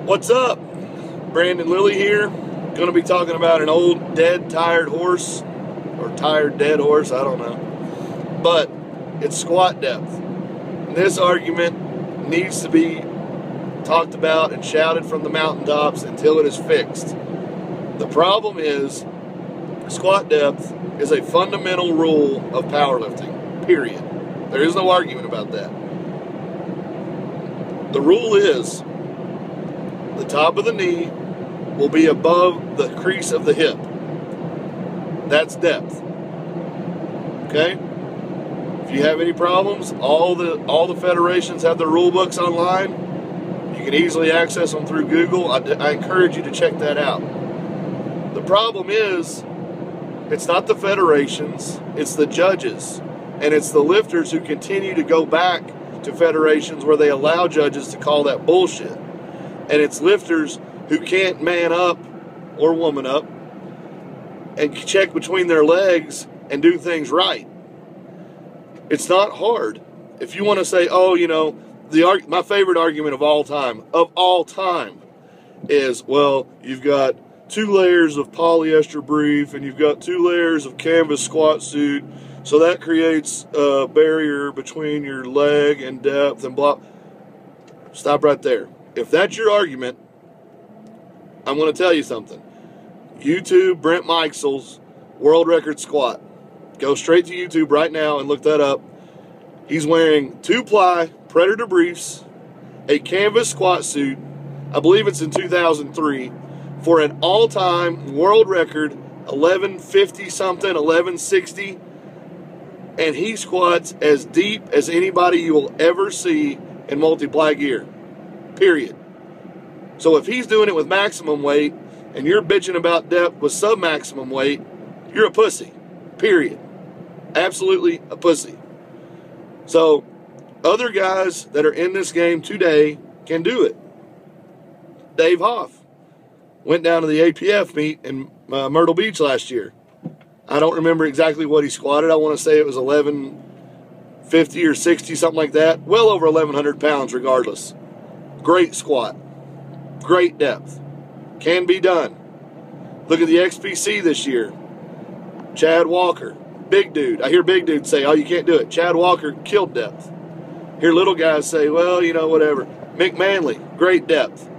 What's up? Brandon Lilly here. Going to be talking about an old dead tired horse, or tired dead horse, I don't know. But it's squat depth. And this argument needs to be talked about and shouted from the mountaintops until it is fixed. The problem is squat depth is a fundamental rule of powerlifting, period. There is no argument about that. The rule is the top of the knee will be above the crease of the hip. That's depth. Okay? If you have any problems, all the federations have their rule books online. You can easily access them through Google. I encourage you to check that out. The problem is, it's not the federations, it's the judges. And it's the lifters who continue to go back to federations where they allow judges to call that bullshit. And it's lifters who can't man up or woman up and check between their legs and do things right. It's not hard. If you want to say, oh, you know, my favorite argument of all time is, well, you've got 2 layers of polyester brief and you've got 2 layers of canvas squat suit, so that creates a barrier between your leg and depth and blah. Stop right there. If that's your argument, I'm going to tell you something. YouTube Brent Meixel's world record squat. Go straight to YouTube right now and look that up. He's wearing 2-ply Predator briefs, a canvas squat suit, I believe it's in 2003, for an all-time world record 1150 something, 1160, and he squats as deep as anybody you will ever see in multiply gear. Period. So if he's doing it with maximum weight and you're bitching about depth with sub-maximum weight, you're a pussy. Period. Absolutely a pussy. So other guys that are in this game today can do it. Dave Hoff went down to the APF meet in Myrtle Beach last year. I don't remember exactly what he squatted. I want to say it was 1150 or 60, something like that. Well over 1,100 pounds regardless. Great squat. Great depth. Can be done. Look at the XPC this year. Chad Walker. Big dude. I hear big dudes say, oh, you can't do it. Chad Walker killed depth. Hear little guys say, well, you know, whatever. Mick Manley, great depth.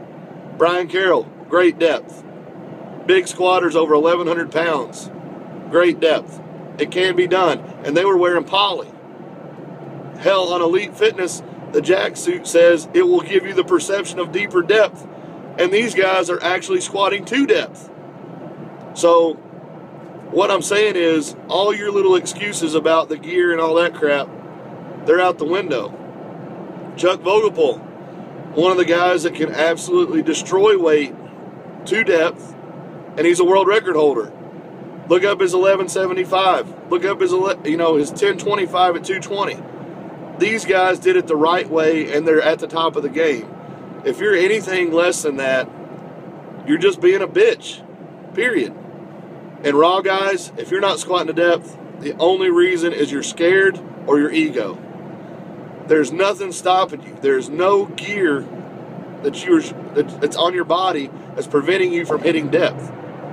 Brian Carroll, great depth. Big squatters over 1,100 pounds. Great depth. It can be done. And they were wearing poly. Hell, on Elite Fitness, the jack suit says it will give you the perception of deeper depth. And these guys are actually squatting to depth. So what I'm saying is, all your little excuses about the gear and all that crap, they're out the window. Chuck Vogelpohl, one of the guys that can absolutely destroy weight to depth, and he's a world record holder. Look up his 1175. Look up his 1025 at 220. These guys did it the right way, and they're at the top of the game. If you're anything less than that, you're just being a bitch. Period. And raw guys, if you're not squatting to depth, the only reason is you're scared or your ego. There's nothing stopping you. There's no gear that's on your body that's preventing you from hitting depth.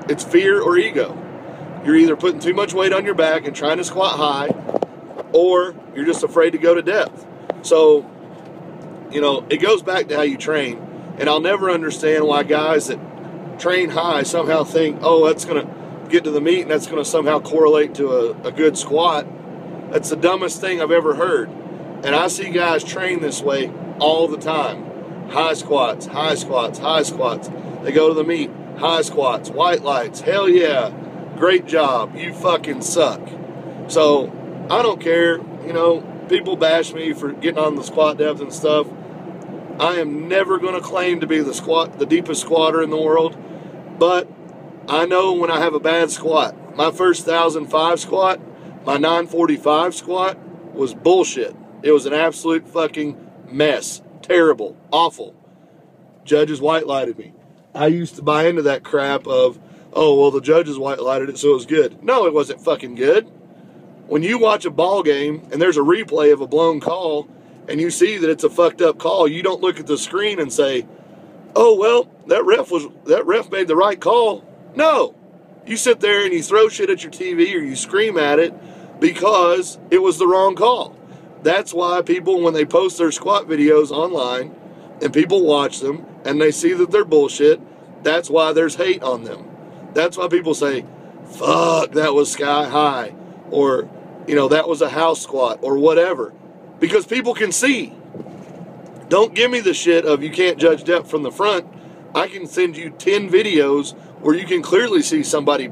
It's fear or ego. You're either putting too much weight on your back and trying to squat high, or you're just afraid to go to depth. So, you know, it goes back to how you train. And I'll never understand why guys that train high somehow think, oh, that's going to get to the meet and that's going to somehow correlate to a good squat. That's the dumbest thing I've ever heard. And I see guys train this way all the time. High squats, high squats, high squats. They go to the meet, high squats, white lights, hell yeah, great job, you fucking suck. So I don't care, you know, people bash me for getting on the squat depth and stuff. I am never going to claim to be the deepest squatter in the world, but I know when I have a bad squat. My first 1,005 squat, my 945 squat was bullshit. It was an absolute fucking mess. Terrible. Awful. Judges white-lighted me. I used to buy into that crap of, oh, well, the judges white-lighted it, so it was good. No, it wasn't fucking good. When you watch a ball game and there's a replay of a blown call and you see that it's a fucked up call, you don't look at the screen and say, oh, well, that ref made the right call. No. You sit there and you throw shit at your TV or you scream at it because it was the wrong call. That's why people, when they post their squat videos online and people watch them and they see that they're bullshit, that's why there's hate on them. That's why people say, fuck, that was sky high, or, you know, that was a house squat, or whatever. Because people can see. Don't give me the shit of you can't judge depth from the front. I can send you 10 videos where you can clearly see somebody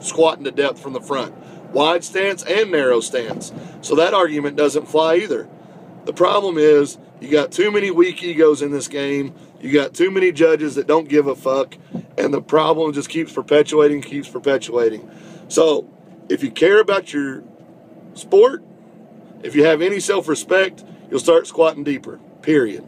squatting to depth from the front. Wide stance and narrow stance. So that argument doesn't fly either. The problem is you got too many weak egos in this game. You got too many judges that don't give a fuck. And the problem just keeps perpetuating, So if you care about your sport, if you have any self-respect, you'll start squatting deeper. Period.